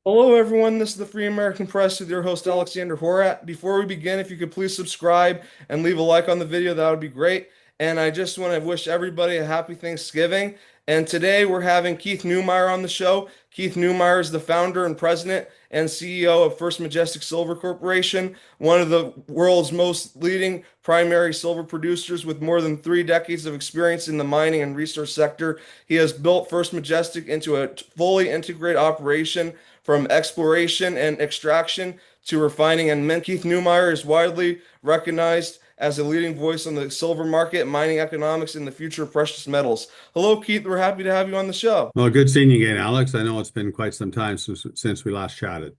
Hello, everyone. This is the Free American Press with your host, Alexander Horat. Before we begin, if you could please subscribe and leave a like on the video, that would be great. And I just want to wish everybody a happy Thanksgiving. And today we're having Keith Neumeyer on the show. Keith Neumeyer is the founder and president and CEO of First Majestic Silver Corporation, one of the world's most leading primary silver producers with more than 3 decades of experience in the mining and resource sector. He has built First Majestic into a fully integrated operation from exploration and extraction to refining and mint. Keith Neumeyer is widely recognized as a leading voice on the silver market, mining economics, and the future of precious metals. Hello, Keith. We're happy to have you on the show. Well, good seeing you again, Alex. I know it's been quite some time since we last chatted.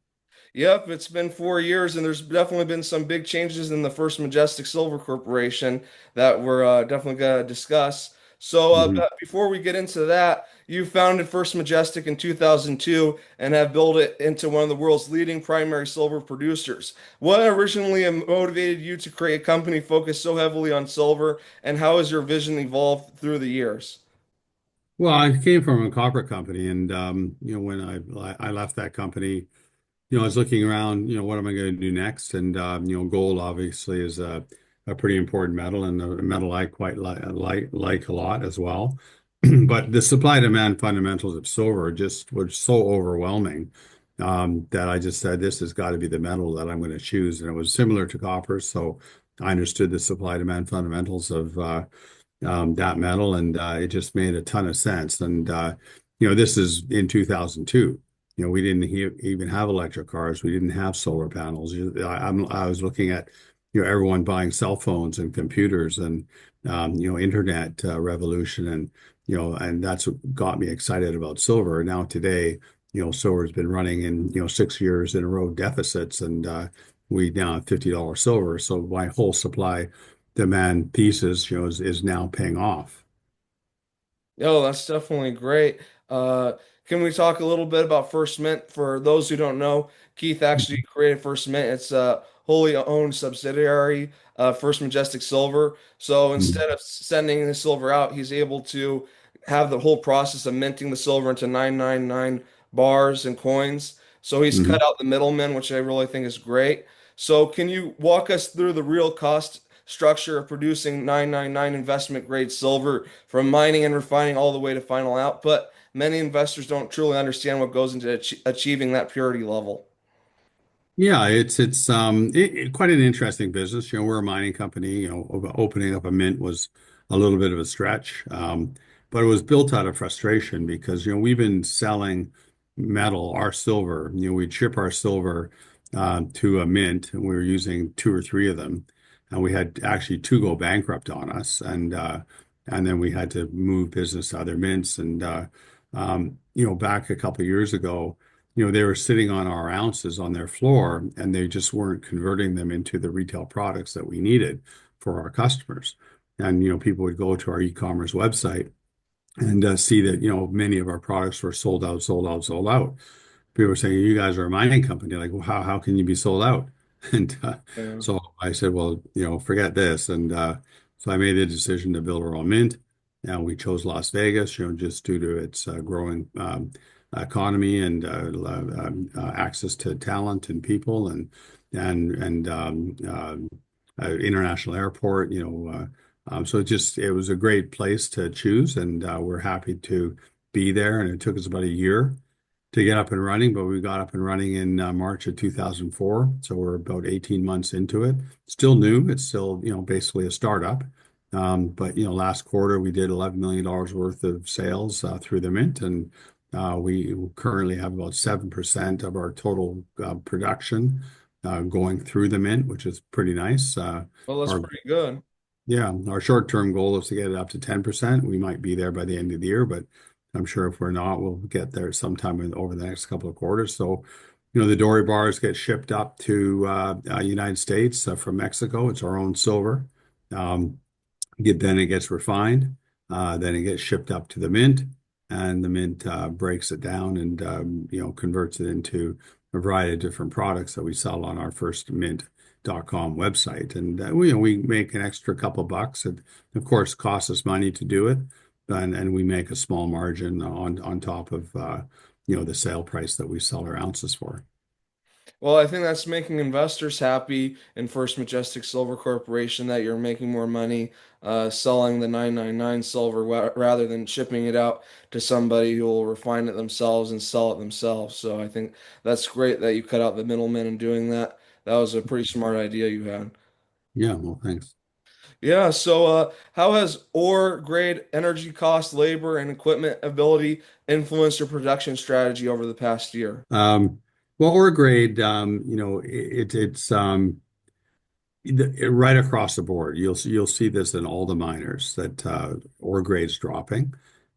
Yep, it's been 4 years, and there's definitely been some big changes in the First Majestic Silver Corporation that we're definitely going to discuss. So, hmm but before we get into that, you founded First Majestic in 2002 and have built it into one of the world's leading primary silver producers. What originally motivated you to create a company focused so heavily on silver, and how has your vision evolved through the years? Well, I came from a corporate company, and when I left that company, I was looking around, what am I going to do next? And gold obviously is a pretty important metal, and a metal I quite like a lot as well. But the supply demand fundamentals of silver just were so overwhelming that I just said this has got to be the metal that I'm going to choose. And it was similar to copper, so I understood the supply demand fundamentals of that metal, and it just made a ton of sense. And this is in 2002. We didn't even have electric cars. We didn't have solar panels. I was looking at, everyone buying cell phones and computers and, internet revolution. And that's what got me excited about silver. Now today, silver's been running in, 6 years in a row deficits, and we now have $50 silver. So my whole supply demand thesis, is now paying off. Oh, that's definitely great. Uh, can we talk a little bit about First Mint? For those who don't know, Keith actually created First Mint. It's a wholly owned subsidiary, First Majestic Silver. So Mhm. instead of sending the silver out, he's able to have the whole process of minting the silver into 999 bars and coins. So he's cut Mhm. out the middleman, which I really think is great. So can you walk us through the real cost structure of producing 999 investment grade silver from mining and refining all the way to final output? Many investors don't truly understand what goes into achieving that purity level. Yeah, quite an interesting business. We're a mining company. Opening up a mint was a little bit of a stretch, but it was built out of frustration because we've been selling metal, our silver. We'd ship our silver to a mint, and we were using two or three of them, and we had actually two go bankrupt on us, and then we had to move business to other mints. And back a couple of years ago, they were sitting on our ounces on their floor, and they just weren't converting them into the retail products that we needed for our customers. And people would go to our e-commerce website and see that many of our products were sold out, sold out, sold out. People were saying, "You guys are a mining company. Like, well, how can you be sold out?" And Yeah. so I said, "Well, forget this." And so I made the decision to build our own mint. And we chose Las Vegas, just due to its growing economy and access to talent and people and international airport. So it was a great place to choose, and we're happy to be there. And it took us about a year to get up and running, but we got up and running in March of 2004. So we're about 18 months into it. Still new. It's still, basically a startup. But last quarter we did $11 million worth of sales through the mint, and we currently have about 7% of our total production going through the mint, which is pretty nice. Well, that's Our pretty good. Yeah, our short-term goal is to get it up to 10%. We might be there by the end of the year, but I'm sure if we're not, we'll get there sometime over the next couple of quarters. So, the Dory bars get shipped up to United States from Mexico. It's our own silver. Um, then it gets refined. Then it gets shipped up to the mint, and the mint breaks it down and converts it into a variety of different products that we sell on our firstmint.com website. And we make an extra couple bucks. It of course costs us money to do it, and we make a small margin on top of the sale price that we sell our ounces for. Well, I think that's making investors happy in First Majestic Silver Corporation that you're making more money selling the 999 silver rather than shipping it out to somebody who will refine it themselves and sell it themselves. So I think that's great that you cut out the middleman in doing that. That was a pretty smart idea you had. Yeah, well, thanks. Yeah, so how has ore grade, energy cost, labor, and equipment ability influenced your production strategy over the past year? Um, well, ore grade, it's right across the board. You'll see this in all the miners that ore grade's dropping,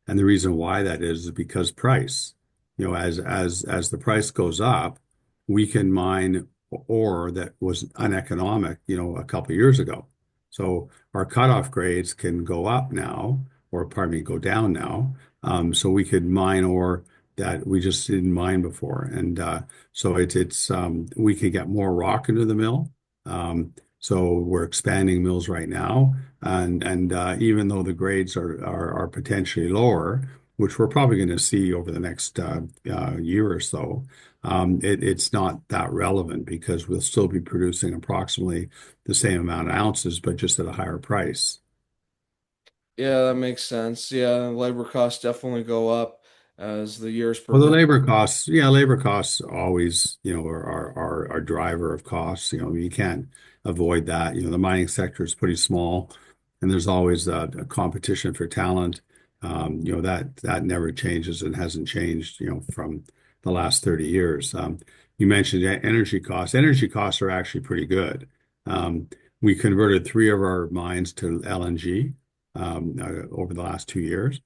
and the reason why that is because price. As the price goes up, we can mine ore that was uneconomic, a couple of years ago. So our cutoff grades can go up now, or pardon me, go down now. So we could mine ore that we just didn't mine before, and so it's we can get more rock into the mill. So we're expanding mills right now, and even though the grades are potentially lower, which we're probably going to see over the next year or so, it's not that relevant because we'll still be producing approximately the same amount of ounces, but just at a higher price. Yeah, that makes sense. Yeah, labor costs definitely go up as the years Well, the progress. labor costs always, are driver of costs. You can't avoid that. The mining sector is pretty small, and there's always a competition for talent. That never changes and hasn't changed, from the last 30 years. You mentioned energy costs. Energy costs are actually pretty good. We converted three of our mines to LNG over the last 2 years.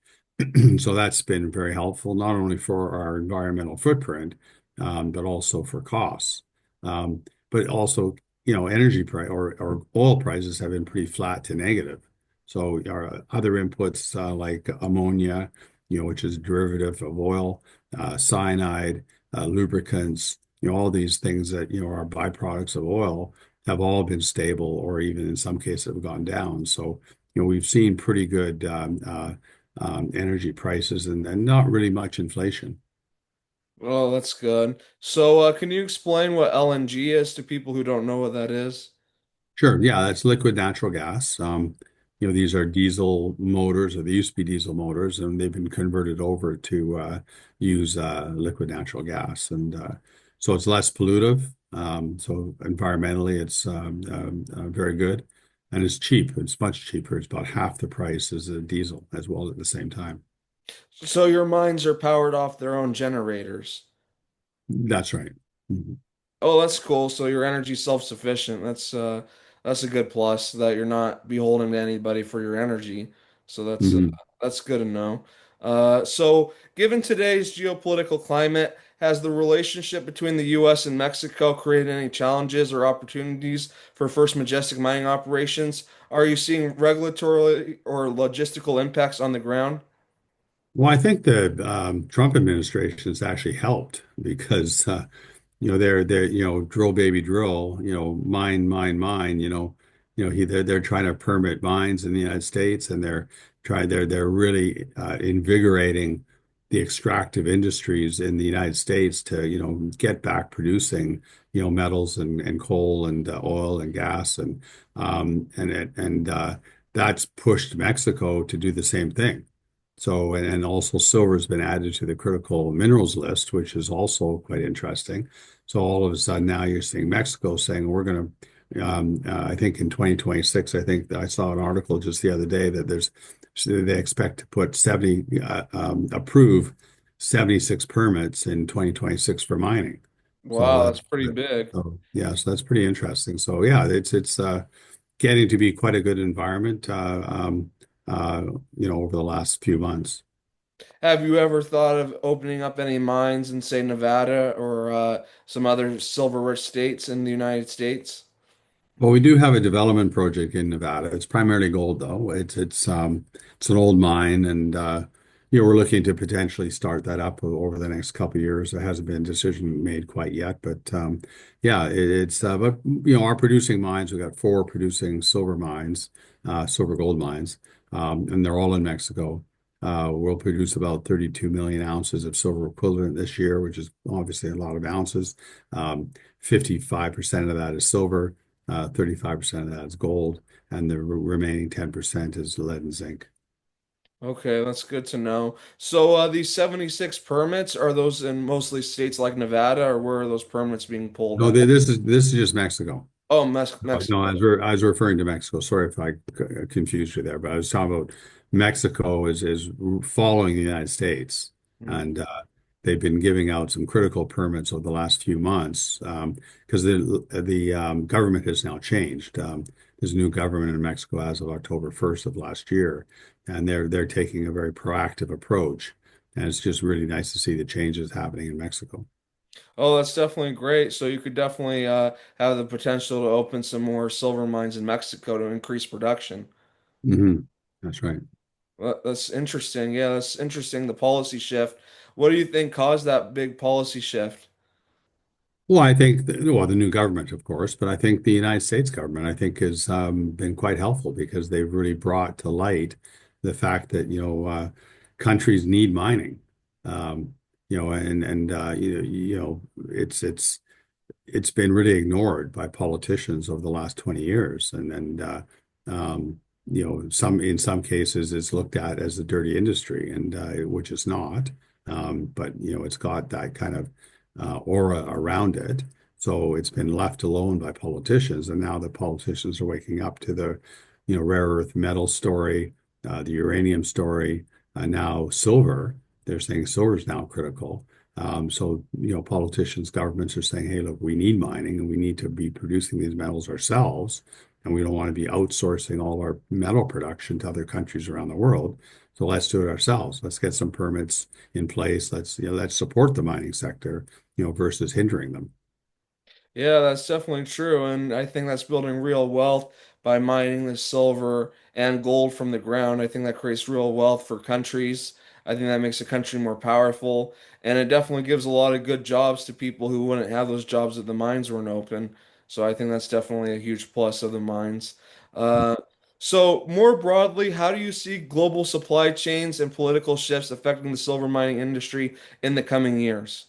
So that's been very helpful, not only for our environmental footprint, but also for costs. But also, energy price or oil prices have been pretty flat to negative. So our other inputs like ammonia, which is a derivative of oil, cyanide, lubricants, all these things that, are byproducts of oil have all been stable or even in some cases have gone down. So, we've seen pretty good energy prices and not really much inflation. Oh, that's good. So, can you explain what LNG is to people who don't know what that is? Sure. Yeah, that's liquid natural gas. These are diesel motors, or they used to be diesel motors, and they've been converted over to use liquid natural gas. And so it's less pollutive. So environmentally, it's very good. And it's cheap. It's much cheaper. It's about half the price as a diesel as well at the same time. So, your mines are powered off their own generators. That's right. Mhm. Oh, that's cool. So your energy's self-sufficient. That's a good plus that you're not beholden to anybody for your energy. So Mhm. that's good to know. So given today's geopolitical climate, has the relationship between the US and Mexico created any challenges or opportunities for First Majestic mining operations? Are you seeing regulatory or logistical impacts on the ground? Well, I think the Trump administration has actually helped because they're drill baby drill, mine, they're trying to permit mines in the United States, and they're really invigorating the extractive industries in the United States to get back producing metals and coal and oil and gas, and that's pushed Mexico to do the same thing. So, and also silver has been added to the critical minerals list, which is also quite interesting. So all of a sudden now you're seeing Mexico saying we're going to, I think in 2026, I think that I saw an article just the other day that they expect to put approve 76 permits in 2026 for mining. So Wow, that's pretty big. yeah, so that's pretty interesting. So yeah, it's getting to be quite a good environment, uh, over the last few months. Have you ever thought of opening up any mines in, say, Nevada or some other silver-rich states in the United States? Well, we do have a development project in Nevada. It's primarily gold, though. It's an old mine, and we're looking to potentially start that up over the next couple of years. There hasn't been a decision made quite yet, but yeah, it's but our producing mines. We've got four producing silver mines, silver gold mines, and they're all in Mexico. We'll produce about 32 million ounces of silver equivalent this year, which is obviously a lot of ounces. 55% of that is silver, 35% of that is gold, and the remaining 10% is lead and zinc. Okay, that's good to know. So, these 76 permits, are those in mostly states like Nevada, or where are those permits being pulled No, at? this is just Mexico. Oh, No, Mexico. I was referring to Mexico. Sorry if I confused you there, but I was talking about Mexico is following the United States, Hmm. and they've been giving out some critical permits over the last few months because the government has now changed. There's a new government in Mexico as of October 1st of last year, and they're taking a very proactive approach, and it's just really nice to see the changes happening in Mexico. Oh, that's definitely great. So you could definitely have the potential to open some more silver mines in Mexico to increase production. Hmm. That's right. That's interesting. Yeah, that's interesting. The policy shift. What do you think caused that big policy shift? Well, I think the new government, of course, but I think the United States government, I think, has been quite helpful because they've really brought to light the fact that, countries need mining. Um, it's been really ignored by politicians over the last 20 years. Um, in some cases it's looked at as a dirty industry and which it's not. But it's got that kind of aura around it. So it's been left alone by politicians. And now the politicians are waking up to the, rare earth metal story, the uranium story, now silver. They're saying silver is now critical. So, politicians, governments are saying, hey, look, we need mining and we need to be producing these metals ourselves. And we don't want to be outsourcing all our metal production to other countries around the world. So let's do it ourselves. Let's get some permits in place. Let's support the mining sector, versus hindering them. Yeah, that's definitely true. And I think that's building real wealth by mining the silver and gold from the ground. I think that creates real wealth for countries. I think that makes a country more powerful. And it definitely gives a lot of good jobs to people who wouldn't have those jobs if the mines weren't open. So I think that's definitely a huge plus of the mines. Uh, so more broadly, how do you see global supply chains and political shifts affecting the silver mining industry in the coming years?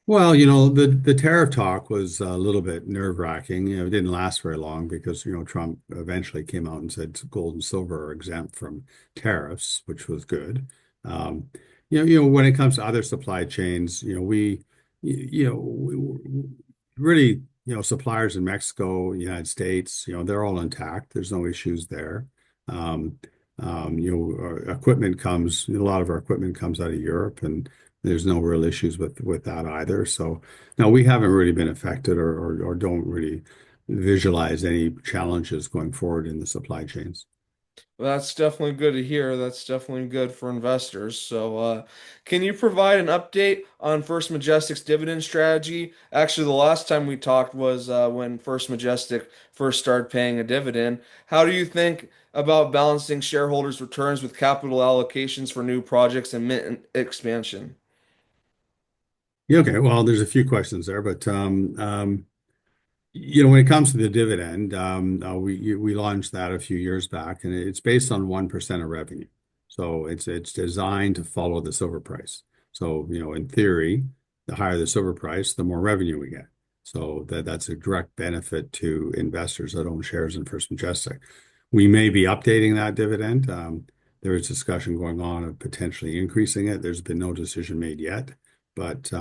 Well, the tariff talk was a little bit nerve-wracking. It didn't last very long because, Trump eventually came out and said gold and silver are exempt from tariffs, which was good. Um, when it comes to other supply chains, really, suppliers in Mexico, United States, they're all intact. There's no issues there. Um, our equipment comes, a lot of our equipment comes out of Europe, and there's no real issues with that either. So no, we haven't really been affected or don't really visualize any challenges going forward in the supply chains. Well, that's definitely good to hear. That's definitely good for investors. So, can you provide an update on First Majestic's dividend strategy? Actually, the last time we talked was when First Majestic first started paying a dividend. How do you think about balancing shareholders' returns with capital allocations for new projects and mint expansion? Yeah, okay, well, there's a few questions there, but when it comes to the dividend, we launched that a few years back, and it's based on 1% of revenue. So it's designed to follow the silver price. So, in theory, the higher the silver price, the more revenue we get. So that's a direct benefit to investors that own shares in First Majestic. We may be updating that dividend. There is discussion going on of potentially increasing it. There's been no decision made yet, but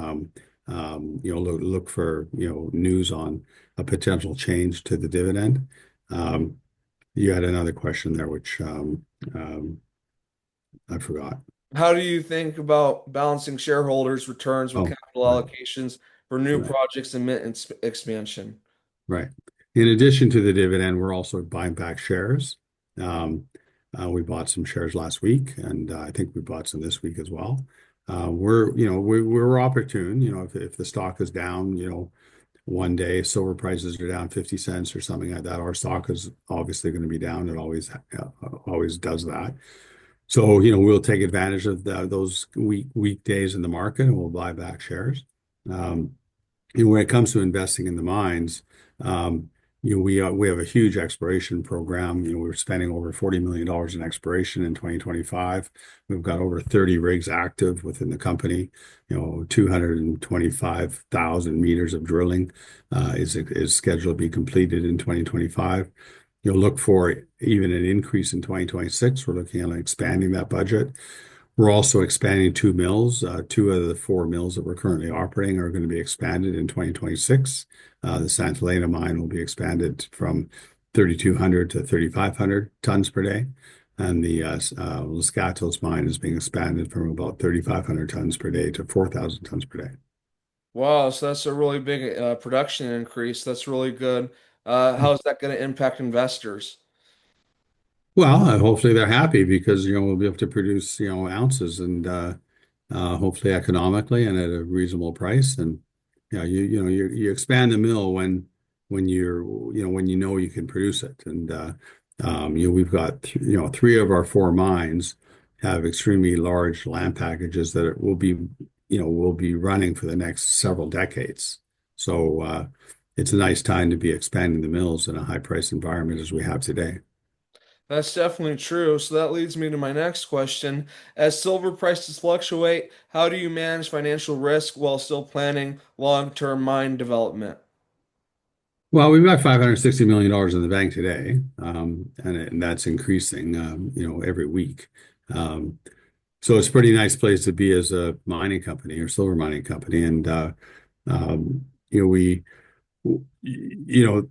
look for news on a potential change to the dividend. Um, you had another question there, which I forgot. How do you think about balancing shareholders' returns with Oh, capital right, allocations for new right, projects and mint expansion? right. In addition to the dividend, we're also buying back shares. Um, we bought some shares last week, and I think we bought some this week as well. We're opportune. If the stock is down, one day silver prices are down 50 cents or something like that, our stock is obviously going to be down. It always does that. So, we'll take advantage of those weekdays in the market and we'll buy back shares. When it comes to investing in the mines, um, we have a huge exploration program. We're spending over $40 million in exploration in 2025. We've got over 30 rigs active within the company. 225,000 meters of drilling is scheduled to be completed in 2025. You'll look for even an increase in 2026. We're looking at expanding that budget. We're also expanding two mills. Two of the four mills that we're currently operating are going to be expanded in 2026. The Santa Elena mine will be expanded from 3,200 to 3,500 tons per day. And the Los Gatos mine is being expanded from about 3,500 tons per day to 4,000 tons per day. Wow, so that's a really big production increase. That's really good. How is that going to impact investors? Well, hopefully they're happy because we'll be able to produce ounces and hopefully economically and at a reasonable price. And yeah, you expand the mill when you know you can produce it. And we've got three of our four mines have extremely large land packages that will be running for the next several decades. So it's a nice time to be expanding the mills in a high price environment as we have today. That's definitely true. So that leads me to my next question. As silver prices fluctuate, how do you manage financial risk while still planning long-term mine development? Well, we've got $560 million in the bank today, and that's increasing, every week. Um, so it's a pretty nice place to be as a mining company or silver mining company. And we, you know,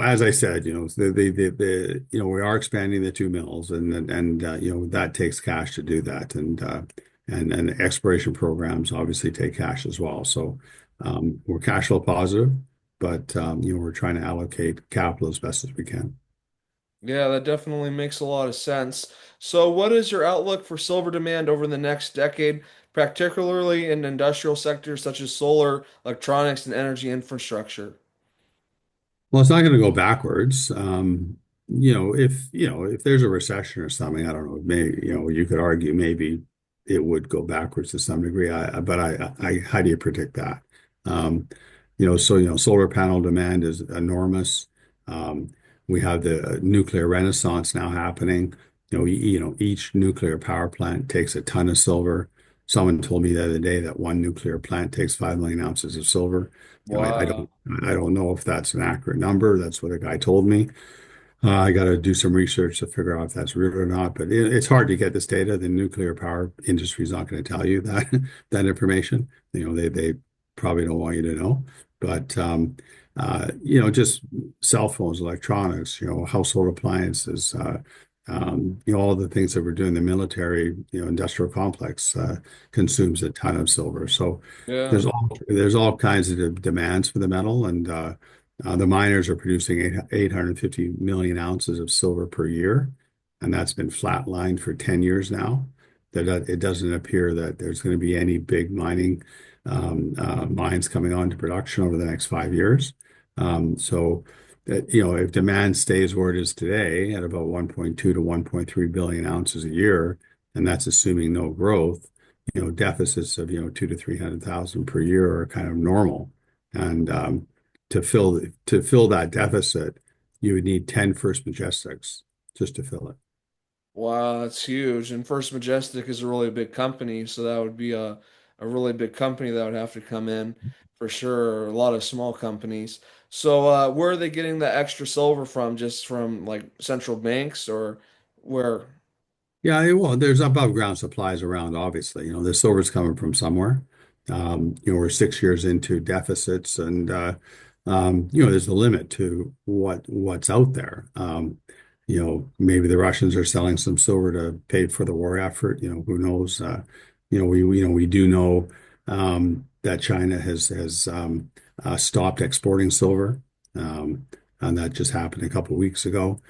as I said, we are expanding the two mills, and that takes cash to do that, and the exploration programs obviously take cash as well. So we're cash flow positive, but we're trying to allocate capital as best as we can. Yeah, that definitely makes a lot of sense. So what is your outlook for silver demand over the next decade, particularly in industrial sectors such as solar, electronics, and energy infrastructure? Well, it's not going to go backwards. If there's a recession or something, I don't know, maybe, you could argue maybe it would go backwards to some degree. How do you predict that? Solar panel demand is enormous. Um, we have the nuclear renaissance now happening. Each nuclear power plant takes a ton of silver. Someone told me the other day that one nuclear plant takes 5 million ounces of silver. I Wow. don't know if that's an accurate number. That's what a guy told me. I got to do some research to figure out if that's real or not. But it's hard to get this data. The nuclear power industry is not going to tell you that that information. They probably don't want you to know. But just cell phones, electronics, household appliances, all the things that we're doing. The military, industrial complex consumes a ton of silver. So Yeah. there's all kinds of demands for the metal, and the miners are producing 850 million ounces of silver per year, and that's been flatlined for 10 years now. That it doesn't appear that there's going to be any big mines coming on to production over the next 5 years. So that, if demand stays where it is today at about 1.2 to 1.3 billion ounces a year, and that's assuming no growth, deficits of, 2 to 300,000 per year are kind of normal. And to fill that deficit, you would need 10 First Majestics just to fill it. Wow, that's huge. And First Majestic is a really big company, so that would be a really big company that would have to come in for sure. A lot of small companies. So where are they getting the extra silver from? Just from like central banks or where? Yeah, well, there's above ground supplies around, obviously. The silver's coming from somewhere. We're 6 years into deficits, and there's a limit to what's out there. Maybe the Russians are selling some silver to pay for the war effort. Who knows? We do know that China has stopped exporting silver, and that just happened a couple of weeks ago.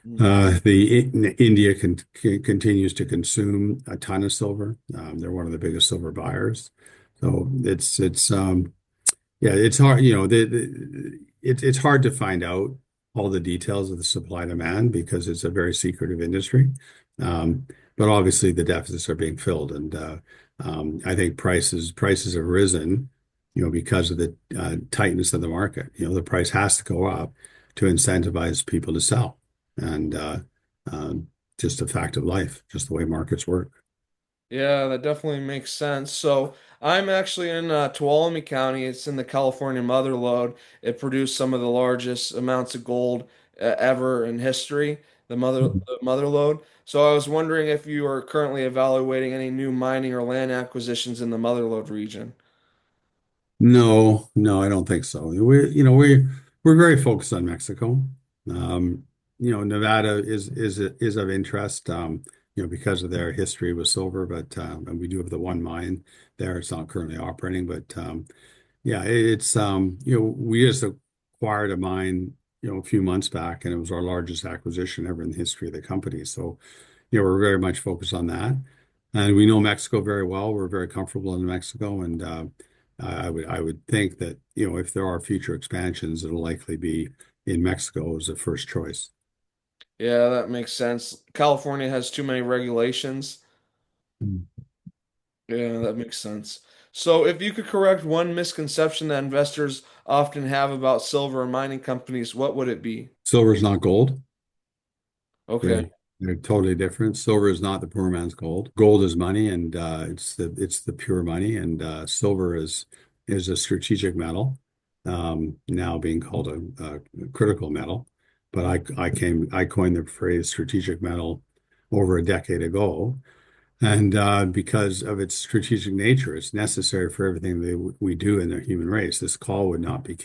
Hmm. India continues to consume a ton of silver. They're one of the biggest silver buyers. So it's hard. It's hard to find out all the details of the supply demand because it's a very secretive industry. But obviously the deficits are being filled, and I think prices have risen because of the tightness of the market. The price has to go up to incentivize people to sell. And um, just a fact of life, just the way markets work. Yeah, that definitely makes sense. So I'm actually in Tuolumne County. It's in the California Mother Lode. It produced some of the largest amounts of gold ever in history, the Mother Lode. So I was wondering if you are currently evaluating any new mining or land acquisitions in the Mother Lode region. No, no, I don't think so. We're very focused on Mexico. Um, Nevada is of interest, because of their history with silver, but and we do have the one mine there. It's not currently operating, but yeah, it's we just acquired a mine, a few months back, and it was our largest acquisition ever in the history of the company. So, we're very much focused on that. And we know Mexico very well. We're very comfortable in Mexico, and I would think that if there are future expansions, it'll likely be in Mexico as a first choice. Yeah, that makes sense. California has too many regulations. Mm. Yeah, that makes sense. So if you could correct one misconception that investors often have about silver and mining companies, what would it be? Silver is not gold. Okay. They're totally different. Silver is not the poor man's gold. Gold is money, and it's the pure money. And silver is a strategic metal, now being called a critical metal. But I coined the phrase strategic metal over a decade ago, and because of its strategic nature, it's necessary for everything that we do in the human race. This call would not be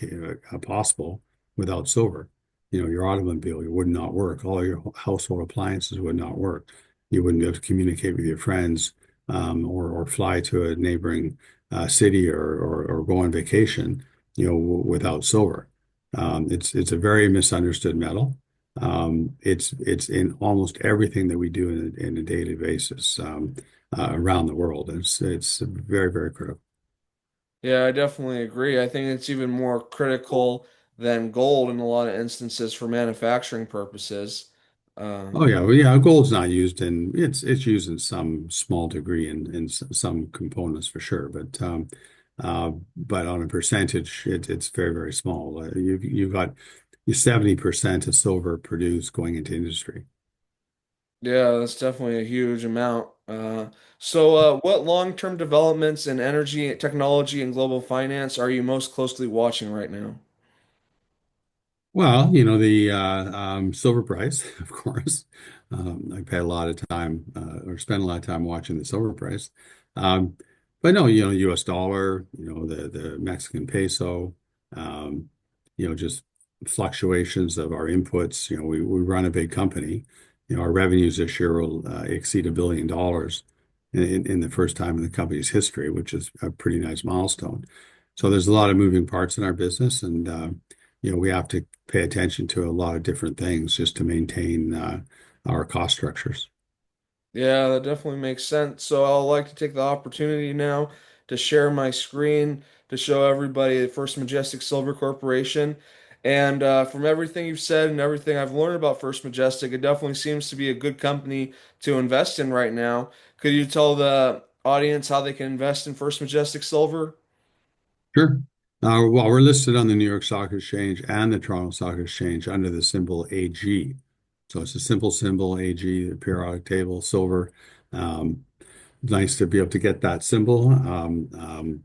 possible without silver. Your automobile would not work. All your household appliances would not work. You wouldn't be able to communicate with your friends, or fly to a neighboring city, or go on vacation, without silver. It's a very misunderstood metal. It's in almost everything that we do in a daily basis, around the world. It's very, very critical. Yeah, I definitely agree. I think it's even more critical than gold in a lot of instances for manufacturing purposes. Oh Um, yeah, well, yeah. Gold's not used it's used in some small degree in some components for sure, but on a percentage, it's very, very small. You've got 70% of silver produced going into industry. yeah, that's definitely a huge amount. So what long-term developments in energy, technology, and global finance are you most closely watching right now? Well, the silver price, of course. I pay a lot of time, or spend a lot of time watching the silver price. Um, but no, U.S. dollar, the Mexican peso, um, just fluctuations of our inputs. We run a big company. Our revenues this year will exceed $1 billion in the first time in the company's history, which is a pretty nice milestone. So there's a lot of moving parts in our business, and we have to pay attention to a lot of different things just to maintain our cost structures. Yeah, that definitely makes sense. So I'd like to take the opportunity now to share my screen to show everybody the First Majestic Silver Corporation. And from everything you've said and everything I've learned about First Majestic, it definitely seems to be a good company to invest in right now. Could you tell the audience how they can invest in First Majestic Silver? Sure. Well, we're listed on the New York Stock Exchange and the Toronto Stock Exchange under the symbol AG. So it's a simple symbol, AG, the periodic table, silver. Um, Nice to be able to get that symbol. And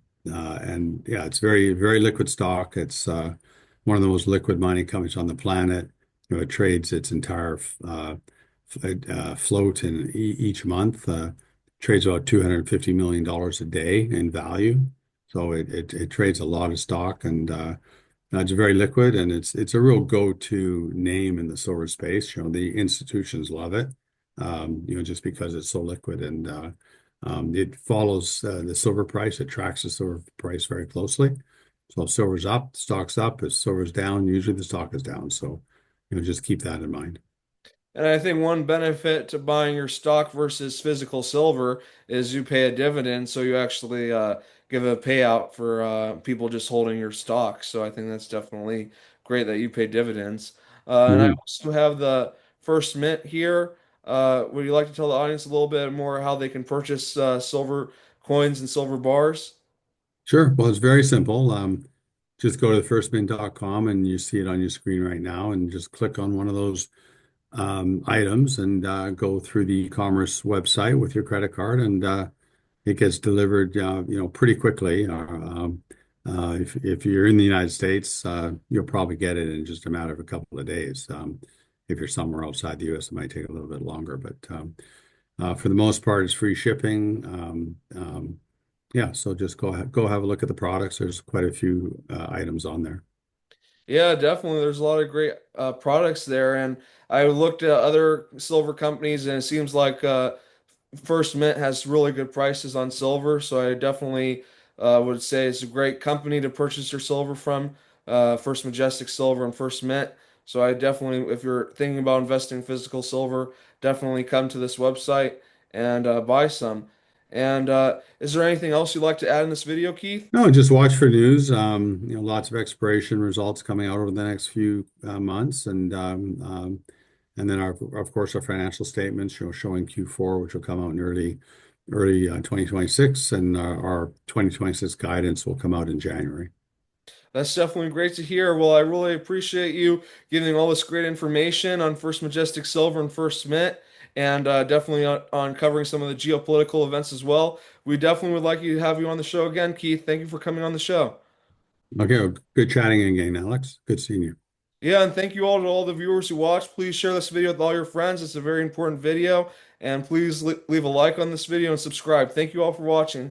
yeah, it's very, very liquid stock. It's one of the most liquid mining companies on the planet. It trades its entire float in each month. Trades about $250 million a day in value. So it trades a lot of stock, and it's very liquid, and it's a real go-to name in the silver space. The institutions love it, just because it's so liquid, and it follows the silver price. It tracks the silver price very closely. So if silver's up, the stock's up. If silver's down, usually the stock is down. So, just keep that in mind. And I think one benefit to buying your stock versus physical silver is you pay a dividend, so you actually give a payout for people just holding your stock. So I think that's definitely great that you pay dividends. And I Mhm. also have the First Mint here. Would you like to tell the audience a little bit more how they can purchase silver coins and silver bars? Sure. Well, it's very simple. Just go to firstmint.com and you see it on your screen right now, and just click on one of those items and go through the e-commerce website with your credit card, and it gets delivered, pretty quickly. If you're in the United States, you'll probably get it in just a matter of a couple of days. If you're somewhere outside the U.S., it might take a little bit longer, but for the most part, it's free shipping. Yeah, so just go have a look at the products. There's quite a few items on there. Yeah, definitely. There's a lot of great products there, and I looked at other silver companies, and it seems like First Mint has really good prices on silver. So I definitely would say it's a great company to purchase your silver from, First Majestic Silver and First Mint. So I definitely, if you're thinking about investing in physical silver, definitely come to this website and buy some. And is there anything else you'd like to add in this video, Keith? No, just watch for news. Lots of expiration results coming out over the next few months, and then of course our financial statements, showing Q4, which will come out in early 2026, and our 2026 guidance will come out in January. That's definitely great to hear. Well, I really appreciate you giving all this great information on First Majestic Silver and First Mint, and definitely on covering some of the geopolitical events as well. We definitely would like you to have you on the show again, Keith. Thank you for coming on the show. Okay, well, good chatting again, Alex. Good seeing you. Yeah, and thank you all to all the viewers who watched. Please share this video with all your friends. It's a very important video, and please leave a like on this video and subscribe. Thank you all for watching.